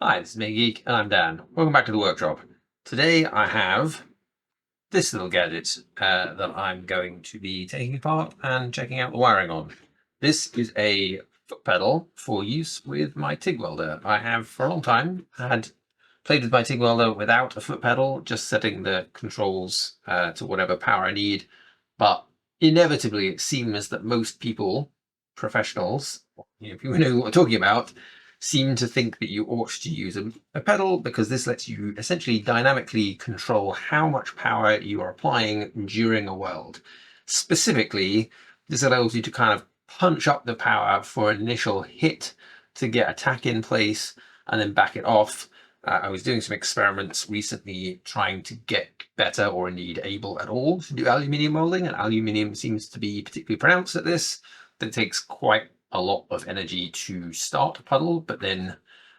Hi, this is Geek, and I'm Dan. Welcome back to the workshop. Today I have this little gadget that I'm going to be taking apart and checking out the wiring on. This is a foot pedal for use with my TIG welder. I have for a long time had played with my TIG welder without a foot pedal, just setting the controls to whatever power I need. But inevitably it seems that most people, professionals, people who know what we're talking about, seem to think that you ought to use a pedal because this lets you essentially dynamically control how much power you are applying during a weld. Specifically, this allows you to kind of punch up the power for an initial hit to get a tack in place and then back it off. I was doing some experiments recently trying to get better, or indeed able at all, to do aluminium welding, and aluminium seems to be particularly pronounced at this. That takes quite a lot of energy to start a puddle, but then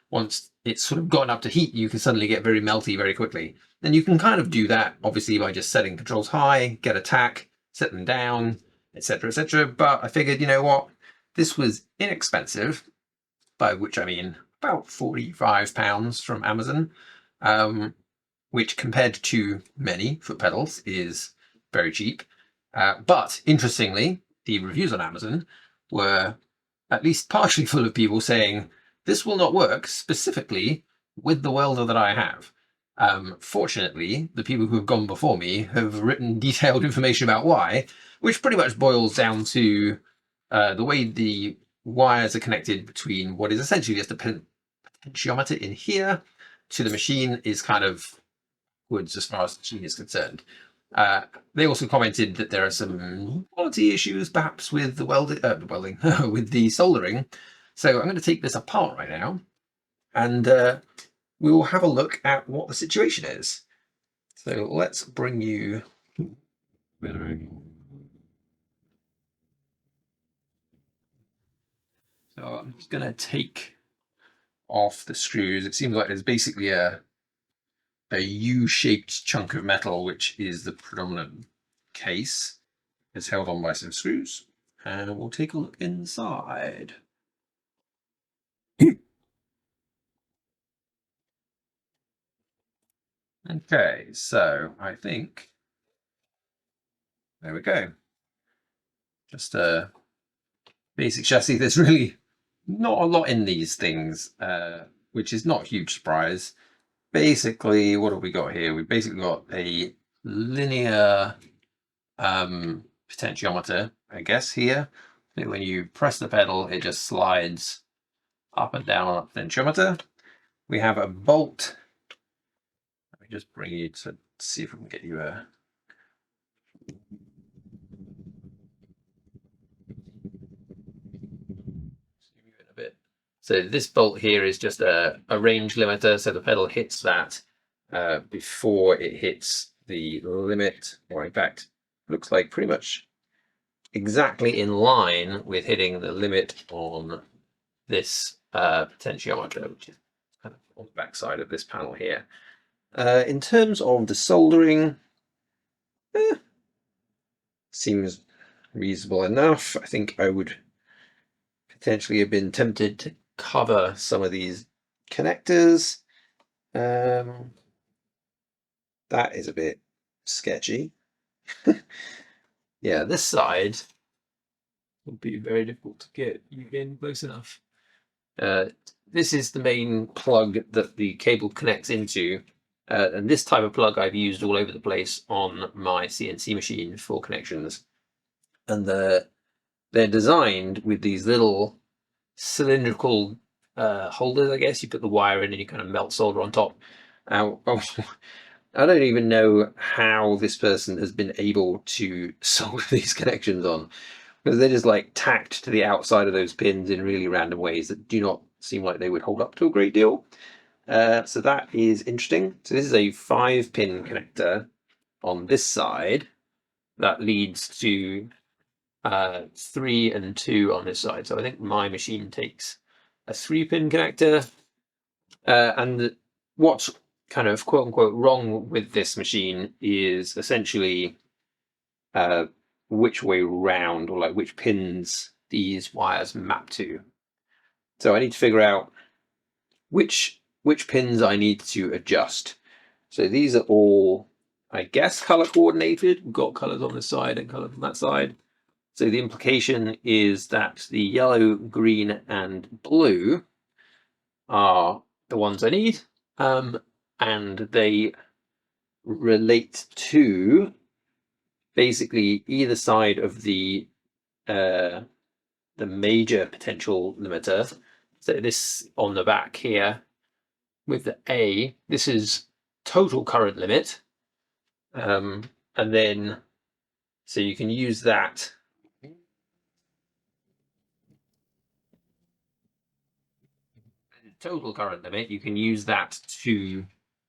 once it's sort of gotten up to heat, you can suddenly get very melty very quickly. And you can kind of do that, obviously, by just setting controls high, get a tack, set them down, etc., etc. But I figured, you know what, this was inexpensive, by which I mean about £45 from Amazon, which compared to many foot pedals is very cheap. But interestingly, the reviews on Amazon were at least partially full of people saying this will not work specifically with the welder that I have. Fortunately, the people who have gone before me have written detailed information about why, which pretty much boils down to the way the wires are connected between what is essentially just a potentiometer in here to the machine is kind of woods as far as the machine is concerned. They also commented that there are some quality issues perhaps with the welding, with the soldering. So I'm going to take this apart right now and we will have a look at what the situation is. So let's bring you... So I'm just going to take off the screws. It seems like there's basically a U-shaped chunk of metal, which is the predominant case. It's held on by some screws, and we'll take a look inside. Okay, so I think there we go. Just a basic chassis. There's really not a lot in these things, which is not a huge surprise. Basically, what have we got here? We've basically got a linear potentiometer, I guess, here. When you press the pedal, it just slides up and down on the potentiometer. We have a bolt. Let me just bring you to see if we can get you a... So this bolt here is just a range limiter, so the pedal hits that before it hits the limit, or in fact, looks like pretty much exactly in line with hitting the limit on this potentiometer, which is kind of on the back side of this panel here. In terms of the soldering, seems reasonable enough. I think I would potentially have been tempted to cover some of these connectors. That is a bit sketchy. Yeah, this side would be very difficult to get you in close enough. This is the main plug that the cable connects into, and this type of plug I've used all over the place on my CNC machine for connections. And they're designed with these little cylindrical holders, I guess. You put the wire in and you kind of melt solder on top. Now, I don't even know how this person has been able to solder these connections on, because they're just like tacked to the outside of those pins in really random ways that do not seem like they would hold up to a great deal. So that is interesting. So this is a 5-pin connector on this side that leads to 3 and 2 on this side. So I think my machine takes a 3-pin connector, and what's kind of quote unquote wrong with this machine is essentially which way round, or like which pins these wires map to. So I need to figure out which which pins I need to adjust. So these are all, I guess, color coordinated. We've got colors on this side and colors on that side. So the implication is that the yellow, green, and blue are the ones I need, and they relate to basically either side of the major potential limiter. So this on the back here with the A, this is total current limit, and then so you can use that. Total current limit, you can use that to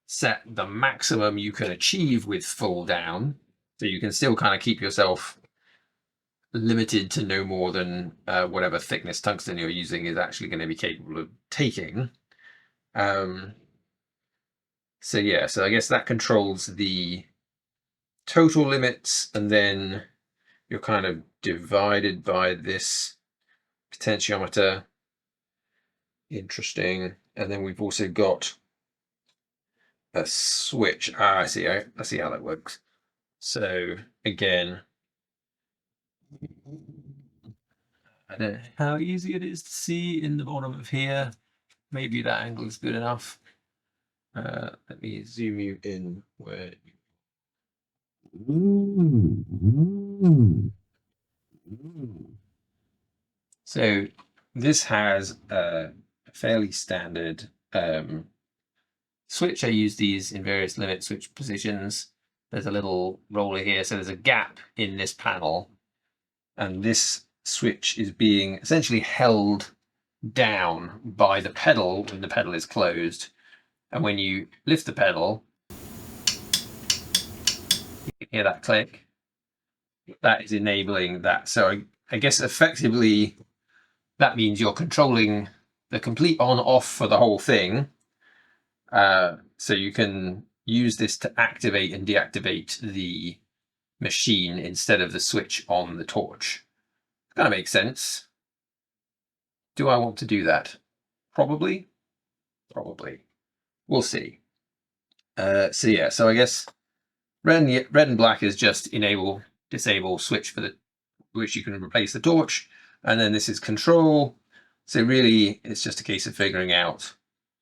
set the maximum you can achieve with full down. So you can still kind of keep yourself limited to no more than whatever thickness tungsten you're using is actually going to be capable of taking. So yeah, so I guess that controls the total limits, and then you're kind of divided by this potentiometer. Interesting. And then we've also got a switch. I see how that works. So again, I don't know how easy it is to see in the bottom of here. Maybe that angle is good enough. Let me zoom you in where So this has a fairly standard switch. I use these in various limit switch positions. There's a little roller here, so there's a gap in this panel, and this switch is being essentially held down by the pedal when the pedal is closed. And when you lift the pedal, you can hear that click. That is enabling that. So I guess effectively that means you're controlling the complete on-off for the whole thing. So you can use this to activate and deactivate the machine instead of the switch on the torch. Kind of makes sense. Do I want to do that? Probably. We'll see. So yeah, so I guess red and black is just enable, disable, switch for which you can replace the torch, and then this is control. So really, it's just a case of figuring out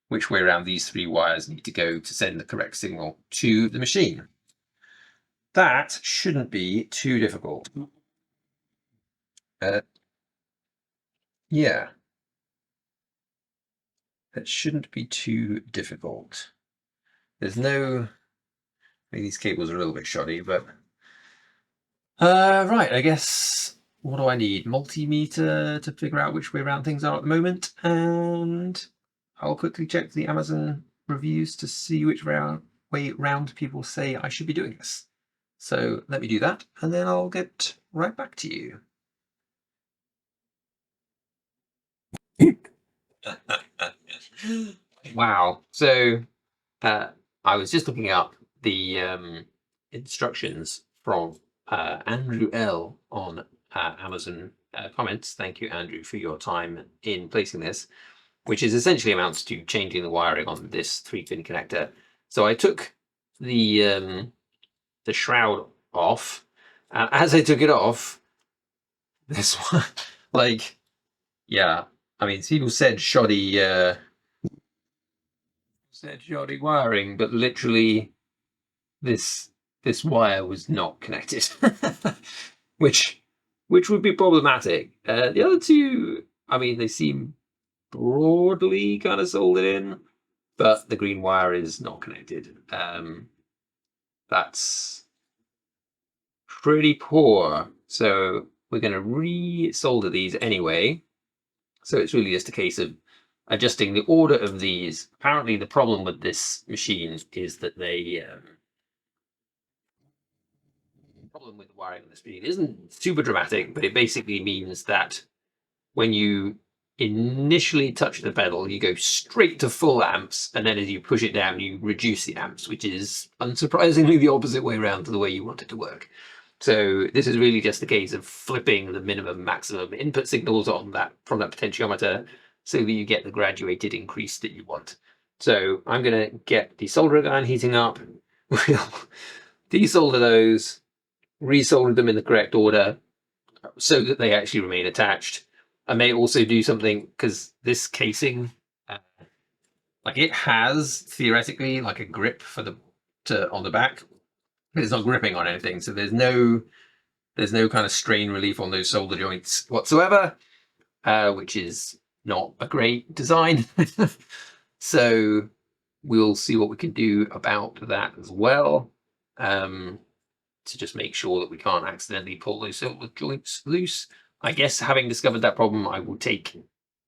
which way around these three wires need to go to send the correct signal to the machine. That shouldn't be too difficult. Yeah, that shouldn't be too difficult. There's no, maybe these cables are a little bit shoddy, but right, I guess, what do I need? Multimeter to figure out which way around things are at the moment, and I'll quickly check the Amazon reviews to see which way round people say I should be doing this. So let me do that, and then I'll get right back to you. Wow. So I was just looking up the instructions from Andrew L on Amazon comments. Thank you, Andrew, for your time in placing this, which is essentially amounts to changing the wiring on this 3-pin connector. So I took the shroud off. As I took it off, this one, like, yeah, I mean, people said shoddy wiring, but literally this wire was not connected, which would be problematic. The other two, I mean, they seem broadly kind of soldered in, but the green wire is not connected. That's pretty poor. So we're going to re-solder these anyway. So it's really just a case of adjusting the order of these. Apparently the problem with this machine is that the problem with the wiring on this machine isn't super dramatic, but it basically means that when you initially touch the pedal, you go straight to full amps, and then as you push it down, you reduce the amps, which is unsurprisingly the opposite way around to the way you want it to work. So this is really just a case of flipping the minimum maximum input signals on that from that potentiometer so that you get the graduated increase that you want. So I'm going to get the soldering iron heating up. We'll desolder those, resolder them in the correct order so that they actually remain attached. I may also do something, because this casing, like, it has theoretically like a grip for the on the back, but it's not gripping on anything, so there's no kind of strain relief on those solder joints whatsoever, which is not a great design. So we'll see what we can do about that as well, to just make sure that we can't accidentally pull those solder joints loose. I guess, having discovered that problem, I will take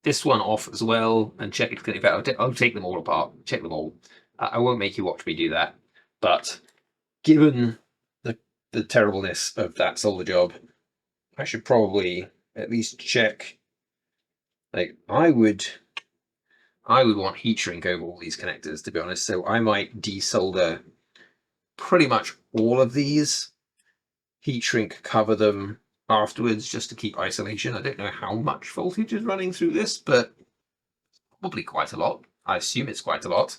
this one off as well and check it clearly out. I'll take them all apart, check them all. I won't make you watch me do that, but given the terribleness of that solder job, I should probably at least check. Like, I would want heat shrink over all these connectors, to be honest. So I might desolder pretty much all of these, heat shrink cover them afterwards just to keep isolation. I don't know how much voltage is running through this, but probably quite a lot. I assume it's quite a lot.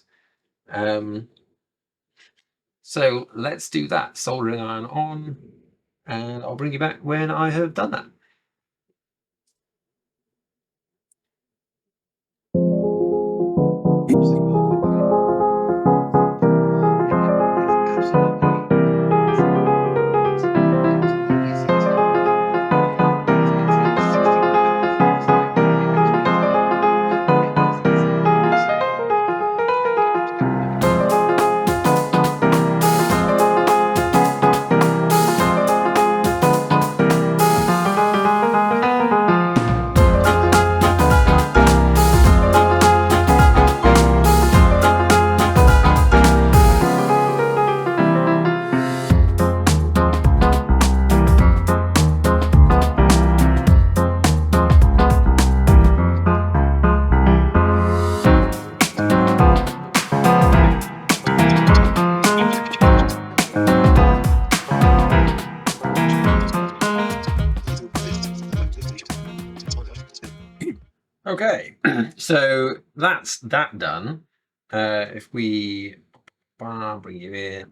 So let's do that. Soldering iron on, and I'll bring you back when I have done that. Okay, so that's that done. If we bring you in,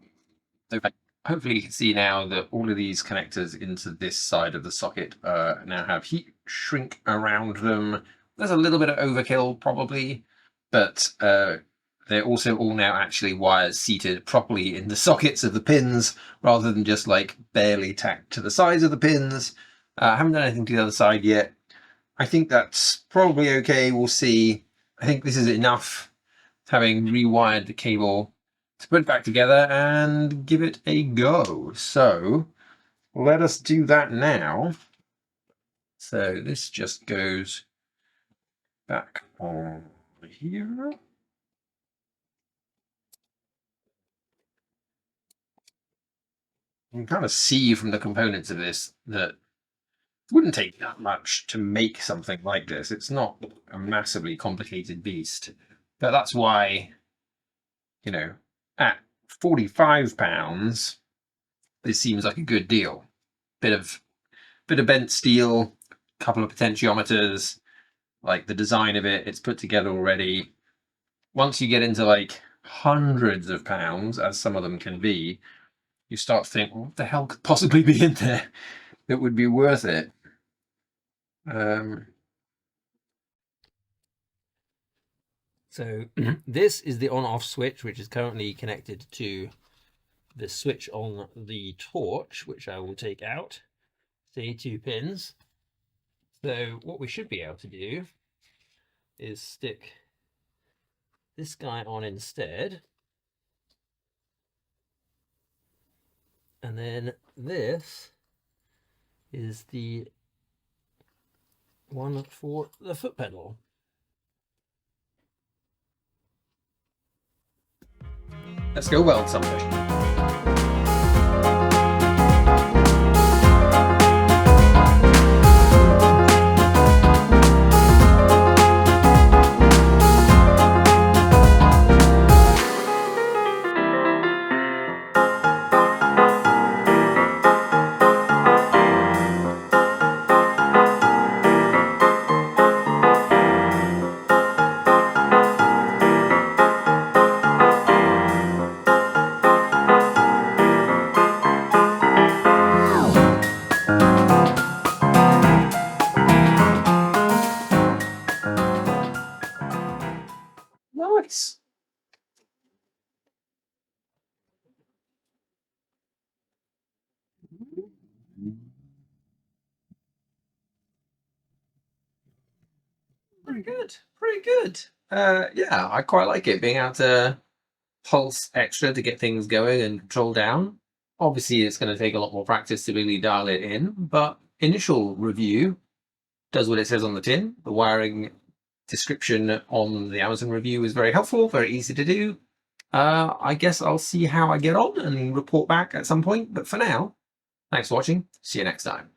so hopefully you can see now that all of these connectors into this side of the socket now have heat shrink around them. There's a little bit of overkill probably, but they're also all now actually wires seated properly in the sockets of the pins, rather than just like barely tacked to the sides of the pins. I haven't done anything to the other side yet. I think that's probably okay. We'll see. I think this is enough, having rewired the cable, to put it back together and give it a go. So let us do that now. So this just goes back on here. You can kind of see from the components of this that it wouldn't take that much to make something like this. It's not a massively complicated beast, but that's why, you know, at £45, this seems like a good deal. Bit of bent steel, couple of potentiometers, like the design of it, it's put together already. Once you get into like hundreds of pounds, as some of them can be, you start to think, what the hell could possibly be in there that would be worth it? So this is the on-off switch, which is currently connected to the switch on the torch, which I will take out. See, 2 pins. So what we should be able to do is stick this guy on instead. And then this is the one for the foot pedal. Let's go weld something. Nice. Pretty good. Pretty good. Yeah, I quite like it, being able to pulse extra to get things going and control down. Obviously, it's going to take a lot more practice to really dial it in, but initial review does what it says on the tin. The wiring description on the Amazon review is very helpful, very easy to do. I guess I'll see how I get on and report back at some point, but for now, thanks for watching. See you next time.